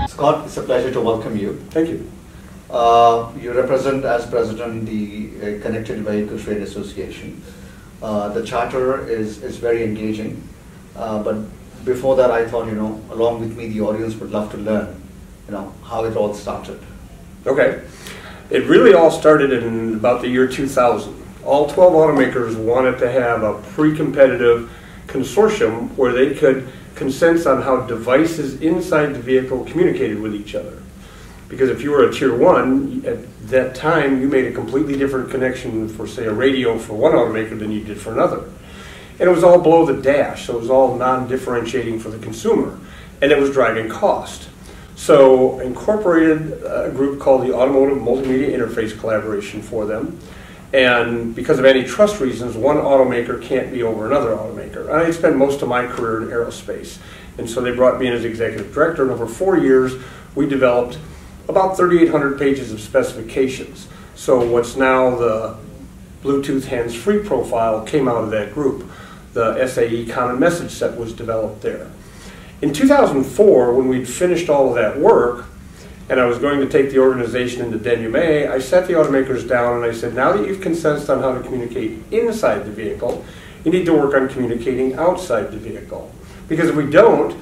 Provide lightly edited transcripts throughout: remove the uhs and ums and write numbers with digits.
Scott, it's a pleasure to welcome you. Thank you. You represent, as president, the Connected Vehicle Trade Association. The charter is very engaging, but before that I thought, along with me the audience would love to learn, how it all started. Okay. It really all started in about the year 2000. All 12 automakers wanted to have a pre-competitive consortium where they could consent on how devices inside the vehicle communicated with each other. Because if you were a tier 1, at that time you made a completely different connection for, say, a radio for one automaker than you did for another. And it was all below the dash, so it was all non-differentiating for the consumer. And it was driving cost. So incorporated a group called the Automotive Multimedia Interface Collaboration for them. And because of antitrust reasons, one automaker can't be over another automaker. And I spent most of my career in aerospace. And so they brought me in as executive director, and over 4 years we developed about 3,800 pages of specifications. So what's now the Bluetooth hands-free profile came out of that group. The SAE common message set was developed there. In 2004, when we'd finished all of that work, and I was going to take the organization into denouement, I sat the automakers down and I said, now that you've consented on how to communicate inside the vehicle, you need to work on communicating outside the vehicle. Because if we don't,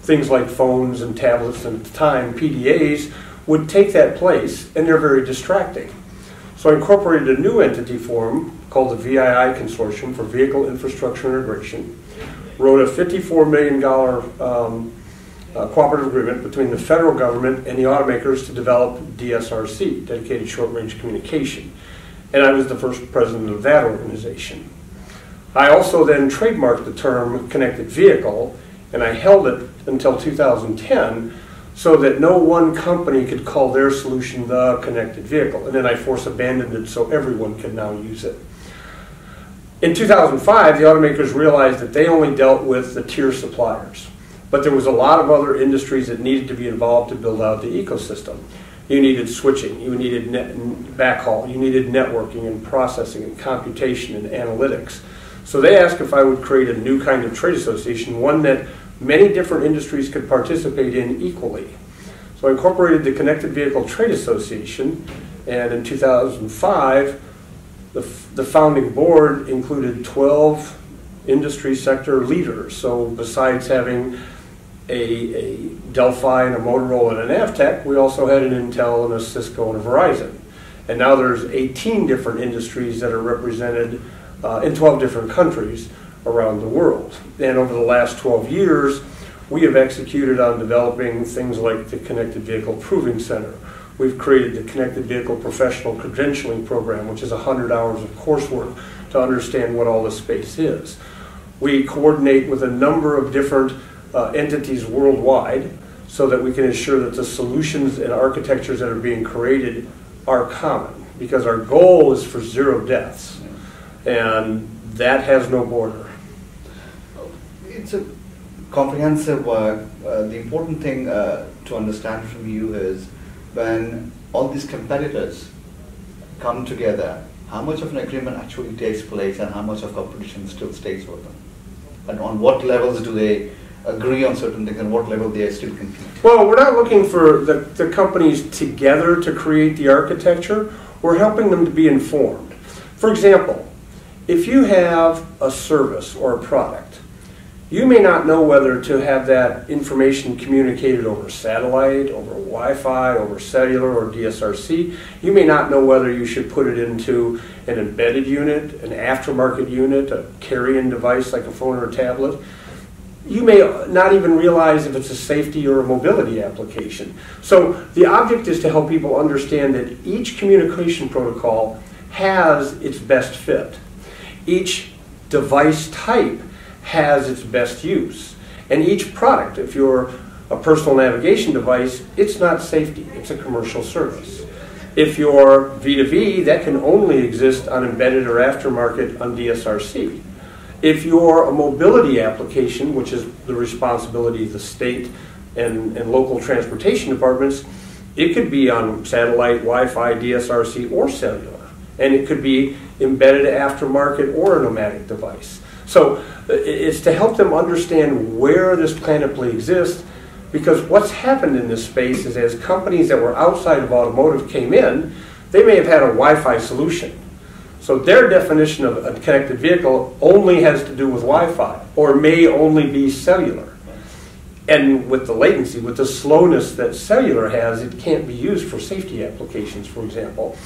things like phones and tablets, and at the time, PDAs, would take that place, and they're very distracting. So I incorporated a new entity form called the VII Consortium for Vehicle Infrastructure Integration, wrote a $54 million cooperative agreement between the federal government and the automakers to develop DSRC, Dedicated Short Range Communication. And I was the first president of that organization. I also then trademarked the term connected vehicle, and I held it until 2010 so that no one company could call their solution the connected vehicle. And then I force abandoned it so everyone could now use it. In 2005, the automakers realized that they only dealt with the tier suppliers. But there was a lot of other industries that needed to be involved to build out the ecosystem. You needed switching, you needed backhaul, you needed networking and processing and computation and analytics. So they asked if I would create a new kind of trade association, one that many different industries could participate in equally. So I incorporated the Connected Vehicle Trade Association, and in 2005, the founding board included 12 industry sector leaders. So besides having a Delphi and a Motorola and an Avtech, we also had an Intel and a Cisco and a Verizon. And now there's 18 different industries that are represented in 12 different countries around the world. And over the last 12 years, we have executed on developing things like the Connected Vehicle Proving Center. We've created the Connected Vehicle Professional Credentialing Program, which is 100 hours of coursework to understand what all this space is. We coordinate with a number of different entities worldwide so that we can ensure that the solutions and architectures that are being created are common, because our goal is for 0 deaths, and that has no border. It's a comprehensive work. The important thing to understand from you is when all these competitors come together, how much of an agreement actually takes place and how much of competition still stays with them? And on what levels do they agree on certain things and what level they still compete? Well, we're not looking for the companies together to create the architecture. We're helping them to be informed. For example, if you have a service or a product, you may not know whether to have that information communicated over satellite, over Wi-Fi, over cellular, or DSRC. You may not know whether you should put it into an embedded unit, an aftermarket unit, a carry-in device like a phone or a tablet. You may not even realize if it's a safety or a mobility application. So the object is to help people understand that each communication protocol has its best fit. Each device type has its best use. And each product, if you're a personal navigation device, it's not safety, it's a commercial service. If you're V2V, that can only exist on embedded or aftermarket on DSRC. If you're a mobility application, which is the responsibility of the state and local transportation departments, it could be on satellite, Wi-Fi, DSRC, or cellular. And it could be embedded aftermarket or a nomadic device. So it's to help them understand where this panoply exists, because what's happened in this space is as companies that were outside of automotive came in, they may have had a Wi-Fi solution. So their definition of a connected vehicle only has to do with Wi-Fi, or may only be cellular. And with the latency, with the slowness that cellular has, it can't be used for safety applications, for example.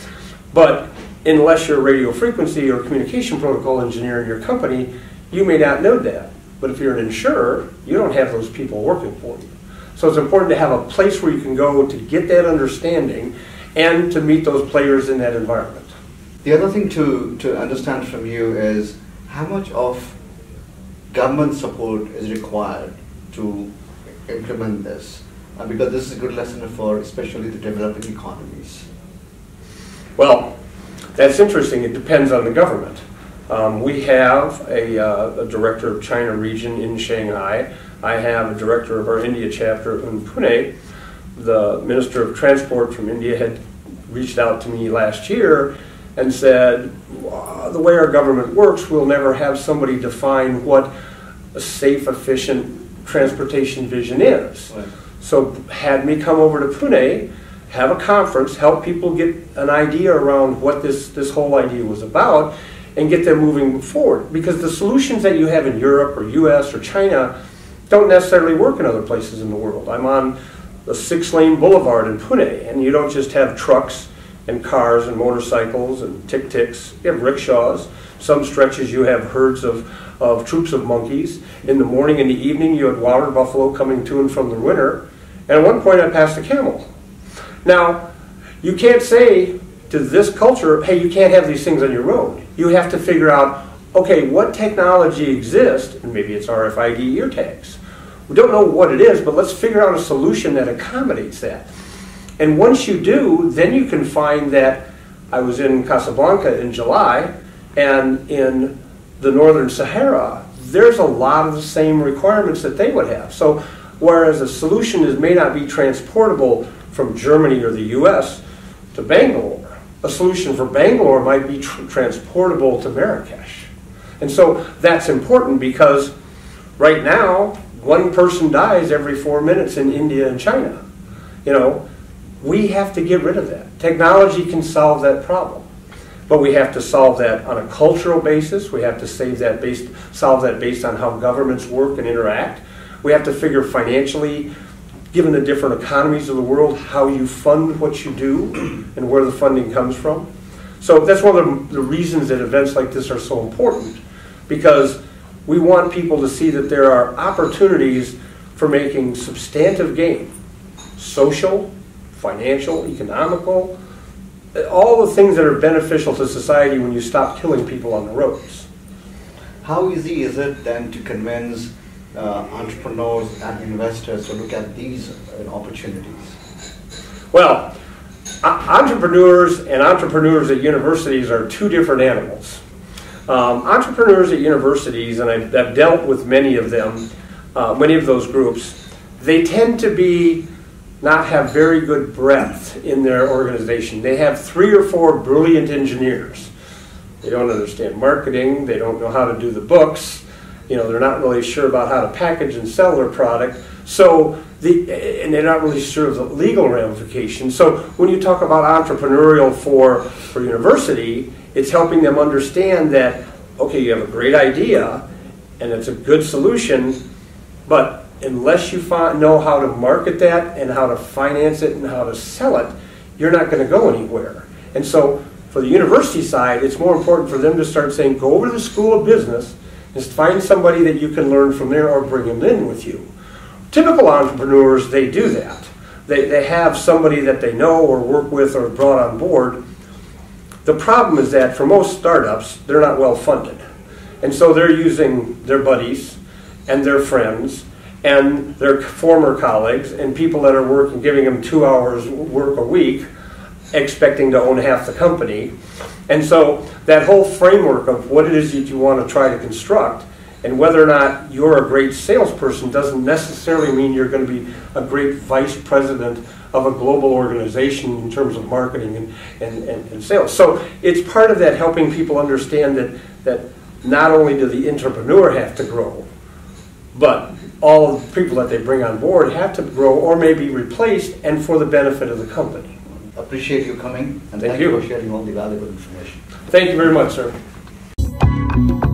But unless you're a radio frequency or communication protocol engineer in your company, you may not know that. But if you're an insurer, you don't have those people working for you. So it's important to have a place where you can go to get that understanding and to meet those players in that environment. The other thing to understand from you is how much of government support is required to implement this, because this is a good lesson for especially the developing economies. Well, that's interesting. It depends on the government. We have a director of China region in Shanghai. I have a director of our India chapter in Pune. The Minister of Transport from India had reached out to me last year and said, the way our government works, we'll never have somebody define what a safe, efficient transportation vision is. Right. So had me come over to Pune, have a conference, help people get an idea around what this whole idea was about, and get them moving forward. Because the solutions that you have in Europe or US or China don't necessarily work in other places in the world. I'm on the 6-lane boulevard in Pune, and you don't just have trucks and cars and motorcycles and tic-tics. You have rickshaws. Some stretches you have herds of troops of monkeys. In the morning and the evening you had water buffalo coming to and from the winter. And at one point I passed a camel. Now, you can't say to this culture, hey, you can't have these things on your road. You have to figure out, okay, what technology exists, and maybe it's RFID ear tags. We don't know what it is, but let's figure out a solution that accommodates that. And once you do, then you can find that I was in Casablanca in July, and in the Northern Sahara, there's a lot of the same requirements that they would have. So whereas a solution may not be transportable from Germany or the US to Bangalore, a solution for Bangalore might be transportable to Marrakesh. And so that's important because right now, one person dies every 4 minutes in India and China. You know, we have to get rid of that. Technology can solve that problem. But we have to solve that on a cultural basis. We have to solve that based on how governments work and interact. We have to figure financially, given the different economies of the world, how you fund what you do and where the funding comes from. So that's one of the reasons that events like this are so important, because we want people to see that there are opportunities for making substantive gain, social, financial, economical, all the things that are beneficial to society when you stop killing people on the roads. How easy is it then to convince entrepreneurs and investors to look at these opportunities? Well, entrepreneurs and entrepreneurs at universities are two different animals. Entrepreneurs at universities, and I've dealt with many of them, many of those groups, they tend to not have very good breadth in their organization. They have 3 or 4 brilliant engineers. They don't understand marketing, they don't know how to do the books, you know, they're not really sure about how to package and sell their product, and they're not really sure of the legal ramifications. So when you talk about entrepreneurial for university, it's helping them understand that, okay, you have a great idea, and it's a good solution, but unless you know how to market that and how to finance it and how to sell it, you're not going to go anywhere. And so for the university side, it's more important for them to start saying, go over to the School of Business and find somebody that you can learn from there or bring them in with you. Typical entrepreneurs, they do that. They have somebody that they know or work with or brought on board. The problem is that for most startups, they're not well funded. And so they're using their buddies and their friends and their former colleagues and people that are working, giving them 2 hours work a week, expecting to own half the company. And so that whole framework of what it is that you want to try to construct and whether or not you're a great salesperson doesn't necessarily mean you're going to be a great vice president of a global organization in terms of marketing and sales. So it's part of that helping people understand that not only do the entrepreneur have to grow, but all of the people that they bring on board have to grow or may be replaced, and for the benefit of the company. Appreciate you coming, and Thank thank you you for sharing all the valuable information. Thank you very much, sir.